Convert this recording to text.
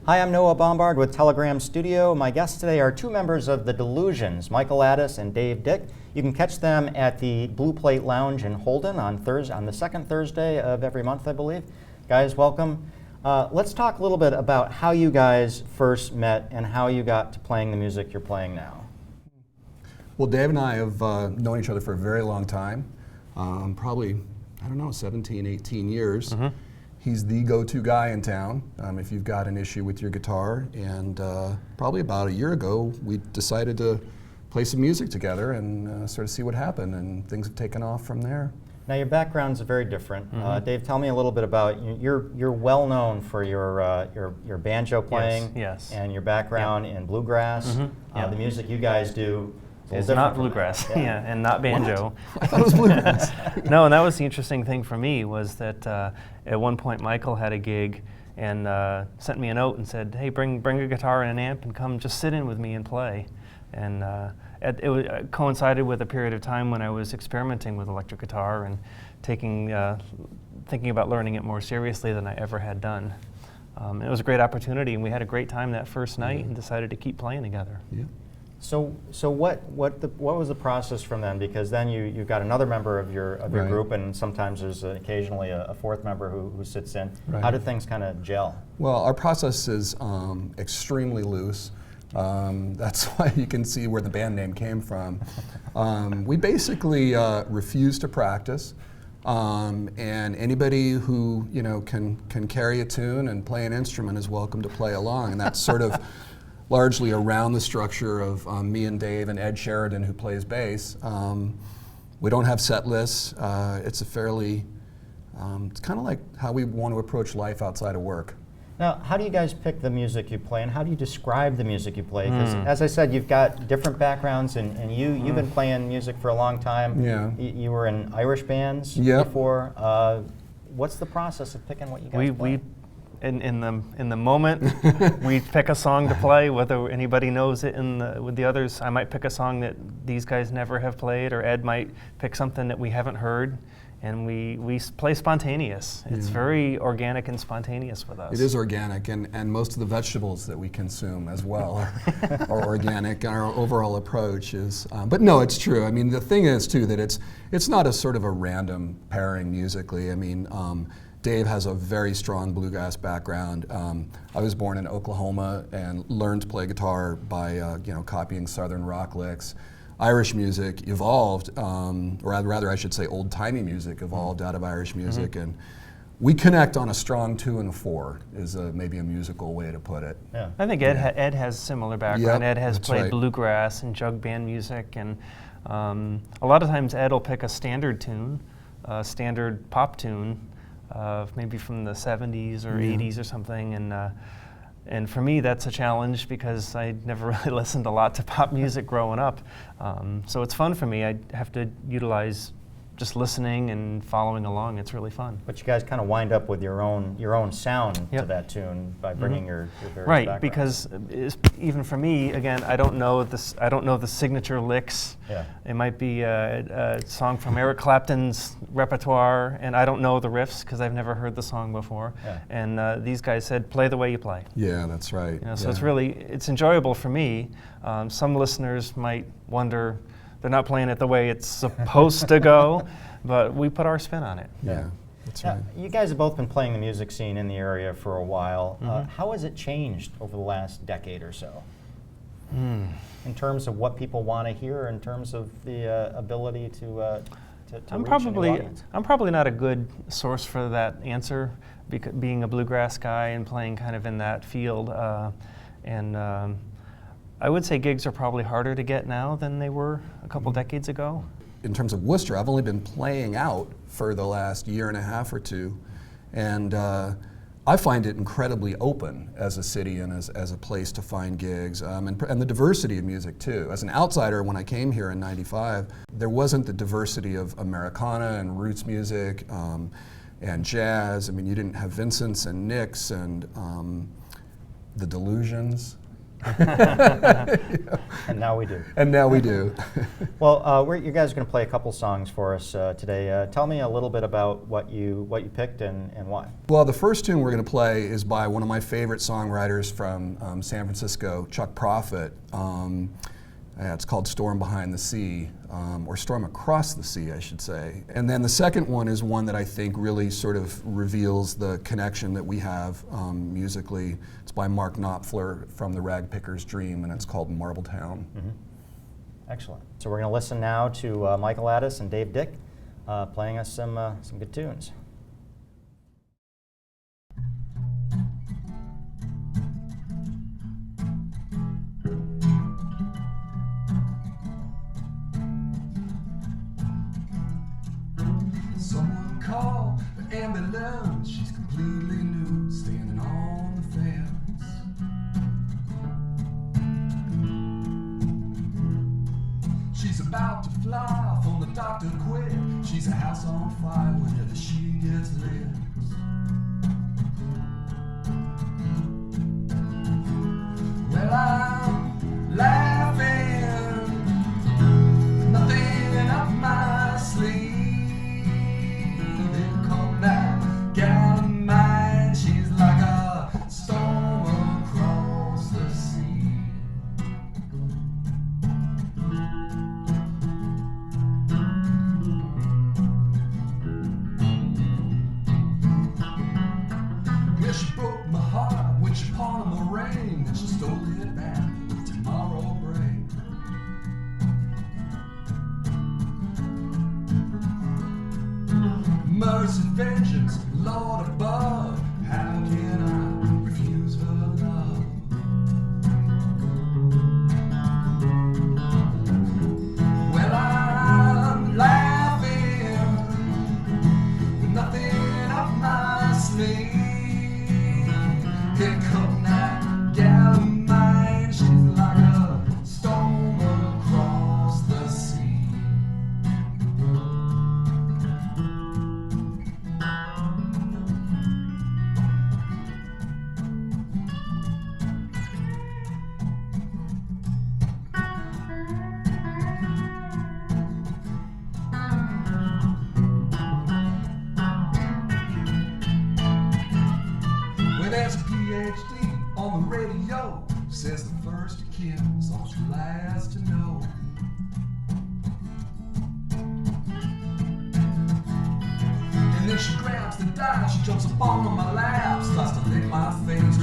Hi, I'm Noah Bombard with Telegram Studio. My guests today are two members of the Delusions, Michael Addis and Dave Dick. You can catch them at the Blue Plate Lounge in Holden on the second Thursday of every month, I believe. Guys, welcome. Let's talk a little bit about how you guys first met and how you got to playing the music you're playing now. Well, Dave and I have known each other for a very long time, probably, 17, 18 years. Mm-hmm. He's the go-to guy in town if you've got an issue with your guitar, and probably about a year ago we decided to play some music together and sort of see what happened, and things have taken off from there. Now your backgrounds are very different. Mm-hmm. Dave, tell me a little bit about you're well known for your banjo playing, yes. and your background in bluegrass. Mm-hmm. The music you guys do is not bluegrass, and not banjo. I thought it was bluegrass. No, and that was the interesting thing for me was that at one point Michael had a gig and sent me a note and said, "Hey, bring a guitar and an amp and come just sit in with me and play." And it coincided with a period of time when I was experimenting with electric guitar and thinking about learning it more seriously than I ever had done. It was a great opportunity, and we had a great time that first night and decided to keep playing together. Yeah. So what was the process from then? Because then you've got another member of your Right. group, and sometimes there's occasionally a fourth member who sits in. Right. How did things kind of gel? Well, our process is extremely loose. That's why you can see where the band name came from. We basically refuse to practice, and anybody who can carry a tune and play an instrument is welcome to play along, and that's sort of largely around the structure of me and Dave and Ed Sheridan, who plays bass. We don't have set lists. It's a fairly, it's kind of like how we want to approach life outside of work. Now, how do you guys pick the music you play, and how do you describe the music you play? Because as I said, you've got different backgrounds, and you've been playing music for a long time. Yeah. You were in Irish bands before. What's the process of picking what you guys play? In the moment, we pick a song to play, whether anybody knows it with the others. I might pick a song that these guys never have played, or Ed might pick something that we haven't heard, and we play spontaneous. It's very organic and spontaneous with us. It is organic, and most of the vegetables that we consume as well are organic, and our overall approach is, but no, it's true. I mean, the thing is, too, that it's not a sort of a random pairing musically. I mean, Dave has a very strong bluegrass background. I was born in Oklahoma and learned to play guitar by copying Southern rock licks. Irish music evolved, or rather I should say old-timey music evolved out of Irish music, and we connect on a strong 2 and a 4 is maybe a musical way to put it. Yeah. I think Ed has similar background. Yep, Ed has played bluegrass and jug band music, and a lot of times Ed will pick a standard tune, a standard pop tune, maybe from the 70s or 80s or something, and for me that's a challenge because I never really listened a lot to pop music growing up. So it's fun for me. I have to utilize just listening and following along. It's really fun. But you guys kind of wind up with your own sound to that tune by bringing your various backgrounds. Because even for me, again, I don't know the signature licks. Yeah. It might be a song from Eric Clapton's repertoire, and I don't know the riffs because I've never heard the song before. Yeah. And these guys said, "Play the way you play." Yeah, that's right. So it's enjoyable for me. Some listeners might wonder, they're not playing it the way it's supposed to go, but we put our spin on it. Yeah, that's right. You guys have both been playing the music scene in the area for a while. How has it changed over the last decade or so? In terms of what people want to hear, in terms of the ability to reach a new audience? I'm probably not a good source for that answer, being a bluegrass guy and playing kind of in that field. I would say gigs are probably harder to get now than they were a couple decades ago. In terms of Worcester, I've only been playing out for the last year and a half or two, and I find it incredibly open as a city and as a place to find gigs, and the diversity of music too. As an outsider, when I came here in '95, there wasn't the diversity of Americana and roots music and jazz. I mean, you didn't have Vincent's and Nick's and the Delusions. And And now we do. And now we do. Well, you guys are going to play a couple songs for us today. Tell me a little bit about what you picked and why. Well, the first tune we're going to play is by one of my favorite songwriters from San Francisco, Chuck Prophet. It's called Storm Behind the Sea, or Storm Across the Sea, I should say. And then the second one is one that I think really sort of reveals the connection that we have musically. It's by Mark Knopfler from the Ragpicker's Dream, and it's called Marbletown. Mm-hmm. Excellent. So we're going to listen now to Michael Addis and Dave Dick playing us some good tunes. Someone called the ambulance. She's completely nude, standing on the fence. She's about to fly off on the doctor quick. She's a house on fire whenever she gets lit. Well, I'm laughing, nothing up my sleeve. She broke my heart when she pawned my ring, and she stole it back with tomorrow break. Mercy, vengeance, Lord above, how can I refuse her love? Well, I'm laughing with nothing up my sleeve. Here come that gal of mine, she's like a storm across the sea. Well, there's a PhD on the radio, says the first to kiss, always the last to know. And then she grabs the dice, she jumps up on my lap, starts to lick my face